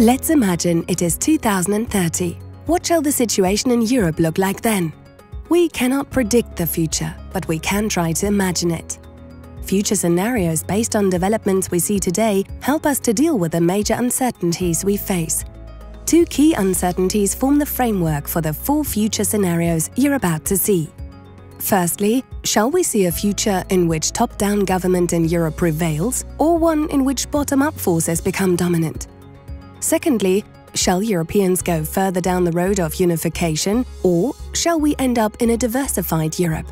Let's imagine it is 2030. What shall the situation in Europe look like then? We cannot predict the future, but we can try to imagine it. Future scenarios based on developments we see today help us to deal with the major uncertainties we face. Two key uncertainties form the framework for the 4 future scenarios you're about to see. Firstly, shall we see a future in which top-down government in Europe prevails, or one in which bottom-up forces become dominant? Secondly, shall Europeans go further down the road of unification, or shall we end up in a diversified Europe?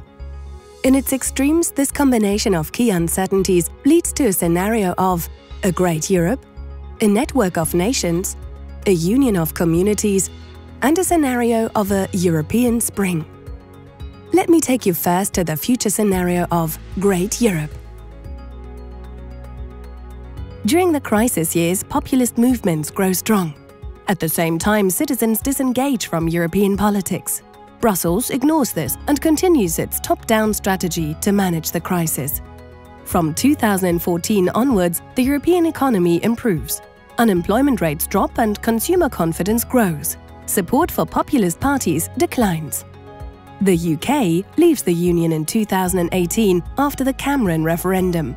In its extremes, this combination of key uncertainties leads to a scenario of a great Europe, a network of nations, a union of communities, and a scenario of a European spring. Let me take you first to the future scenario of Great Europe. During the crisis years, populist movements grow strong. At the same time, citizens disengage from European politics. Brussels ignores this and continues its top-down strategy to manage the crisis. From 2014 onwards, the European economy improves. Unemployment rates drop and consumer confidence grows. Support for populist parties declines. The UK leaves the Union in 2018 after the Cameron referendum.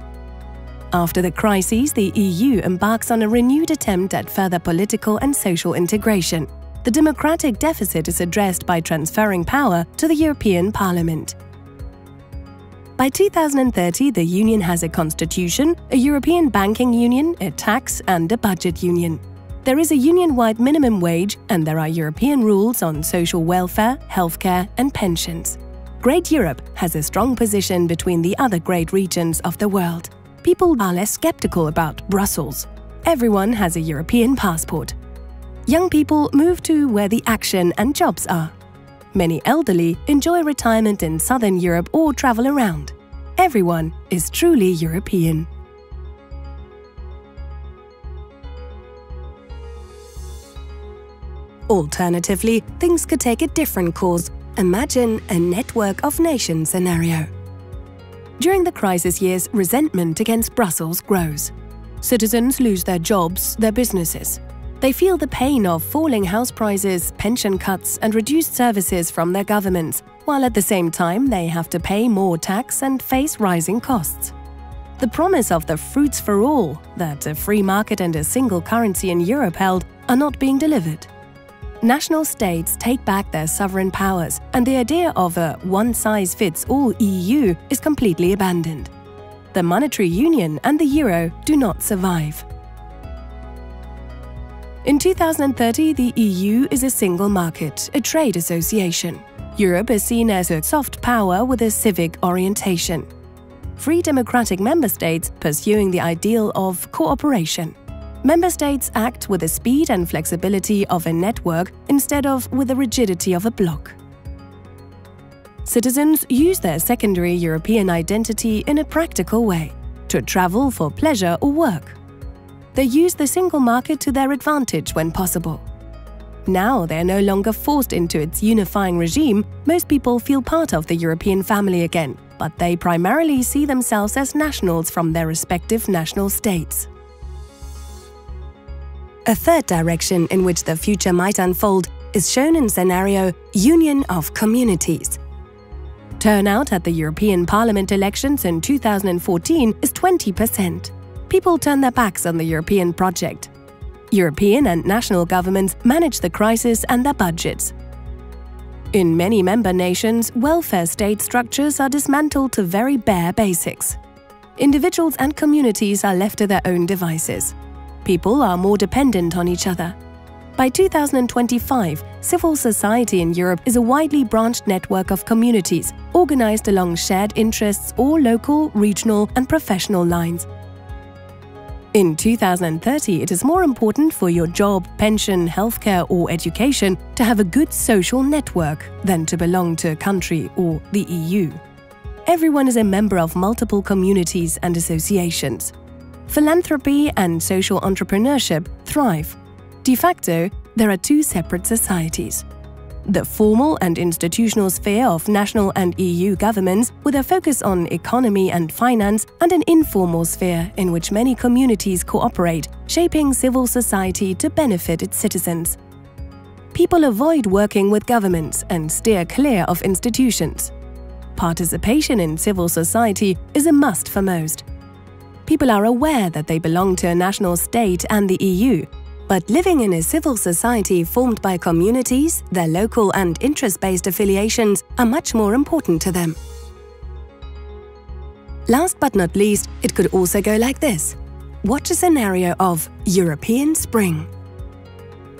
After the crises, the EU embarks on a renewed attempt at further political and social integration. The democratic deficit is addressed by transferring power to the European Parliament. By 2030, the Union has a constitution, a European banking union, a tax and a budget union. There is a union-wide minimum wage and there are European rules on social welfare, healthcare and pensions. Great Europe has a strong position between the other great regions of the world. People are less skeptical about Brussels. Everyone has a European passport. Young people move to where the action and jobs are. Many elderly enjoy retirement in Southern Europe or travel around. Everyone is truly European. Alternatively, things could take a different course. Imagine a network of nations scenario. During the crisis years, resentment against Brussels grows. Citizens lose their jobs, their businesses. They feel the pain of falling house prices, pension cuts and reduced services from their governments, while at the same time they have to pay more tax and face rising costs. The promise of the fruits for all, that a free market and a single currency in Europe held, are not being delivered. National states take back their sovereign powers, and the idea of a one-size-fits-all EU is completely abandoned. The monetary union and the euro do not survive. In 2030, the EU is a single market, a trade association. Europe is seen as a soft power with a civic orientation. Free democratic member states pursuing the ideal of cooperation. Member states act with the speed and flexibility of a network instead of with the rigidity of a bloc. Citizens use their secondary European identity in a practical way, to travel for pleasure or work. They use the single market to their advantage when possible. Now they are no longer forced into its unifying regime, most people feel part of the European family again, but they primarily see themselves as nationals from their respective national states. A third direction in which the future might unfold is shown in scenario Union of Communities. Turnout at the European Parliament elections in 2014 is 20%. People turn their backs on the European project. European and national governments manage the crisis and their budgets. In many member nations, welfare state structures are dismantled to very bare basics. Individuals and communities are left to their own devices. People are more dependent on each other. By 2025, civil society in Europe is a widely branched network of communities, organized along shared interests or local, regional and professional lines. In 2030, it is more important for your job, pension, healthcare or education to have a good social network than to belong to a country or the EU. Everyone is a member of multiple communities and associations. Philanthropy and social entrepreneurship thrive. De facto, there are two separate societies. the formal and institutional sphere of national and EU governments with a focus on economy and finance, and an informal sphere in which many communities cooperate, shaping civil society to benefit its citizens. People avoid working with governments and steer clear of institutions. Participation in civil society is a must for most. People are aware that they belong to a national state and the EU, but living in a civil society formed by communities, their local and interest-based affiliations are much more important to them. Last but not least, it could also go like this. Watch a scenario of European Spring.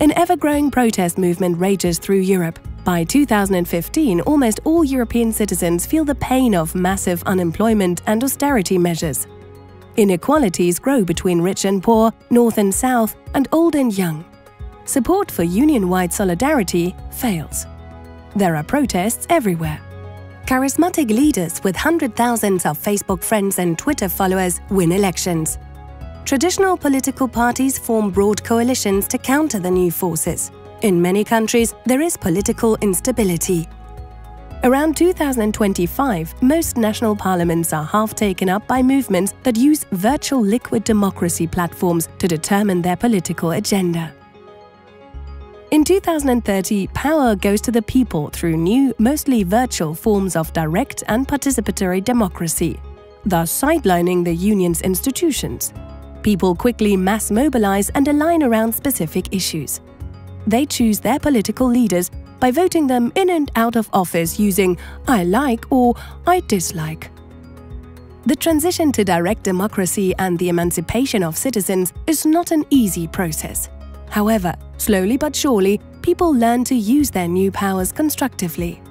An ever-growing protest movement rages through Europe. By 2015, almost all European citizens feel the pain of massive unemployment and austerity measures. Inequalities grow between rich and poor, north and south, and old and young. Support for union-wide solidarity fails. There are protests everywhere. Charismatic leaders with hundreds of thousands of Facebook friends and Twitter followers win elections. Traditional political parties form broad coalitions to counter the new forces. In many countries, there is political instability. Around 2025, most national parliaments are half taken up by movements that use virtual liquid democracy platforms to determine their political agenda. In 2030, power goes to the people through new, mostly virtual forms of direct and participatory democracy, thus sidelining the union's institutions. People quickly mass mobilize and align around specific issues. They choose their political leaders by voting them in and out of office using "I like" or "I dislike." The transition to direct democracy and the emancipation of citizens is not an easy process. However, slowly but surely, people learn to use their new powers constructively.